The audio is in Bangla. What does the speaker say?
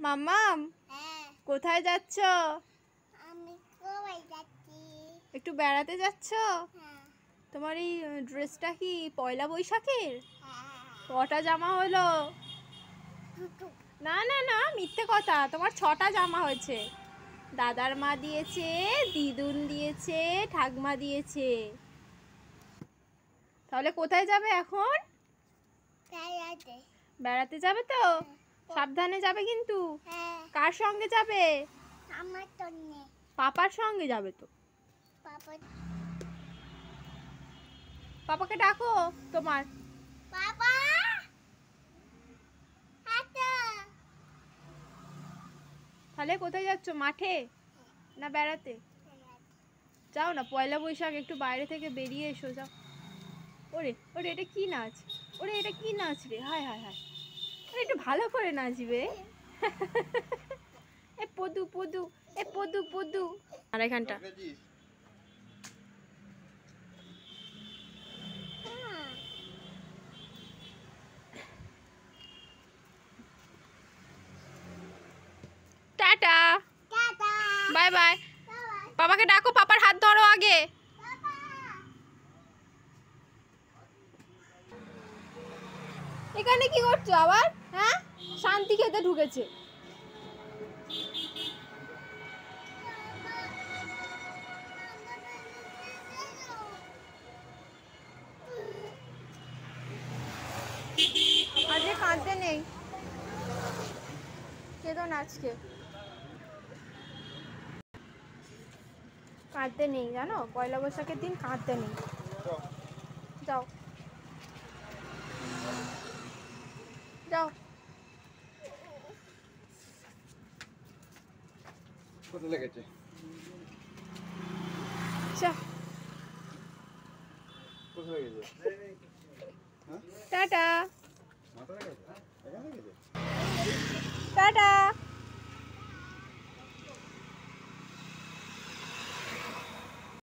মাম্মাম কোথায় যাচ্ছ? আমি কোথায় যাচ্ছি? একটু বেড়াতে যাচ্ছ? হ্যাঁ। তোমার এই ড্রেসটা কি পয়লা বৈশাখের? হ্যাঁ। কটা জামা হলো? দুটো। না না না, মিথ্যে কথা। তোমার 6টা জামা হয়েছে। দাদার মা দিয়েছে, দিদুন দিয়েছে, ঠাকমা দিয়েছে। তাহলে কোথায় যাবে এখন? বেড়াতে। বেড়াতে যাবে তো? সাবধানে যাবে কিন্তু। হ্যাঁ। কার সঙ্গে যাবে? আমার জন্যে। পাপার সঙ্গে যাবে তো? বাবা। পাপাকে ডাকো তোমার। বাবা। হাঁটো। তাহলে কোথায় যাচ্ছ? মাঠে না বেড়াতে? যাও না, পয়লা বৈশাখ, একটু বাইরে থেকে বেরিয়ে এসো, যাও। ওরে ওরে, এটা কি নাচ? ওরে এটা কি নাচ রে? হায় হায় হায়, একটু ভালো করে নাচবে। এ পদু পদু, এ পদু পদু। আর এখানটা টাটা, টাটা। Bye bye. বাবা। পাপাকে ডাকো, পাপার হাত ধরো আগে। বাবা। এখানে কি করছো আবার? হ্যাঁ, শান্তি খেতে ঢুকেছে। আজকে কাঁদতে নেই, কেঁদো না আজকে। কাঁদতে নেই, জানো, পয়লা বৈশাখের দিন কাঁদতে নেই। যাও যাও। কোথায় লেগেছে? কোথায় লেগেছে? টাটা মাথা লেগেছে? এখানে লেগেছে? টাটা।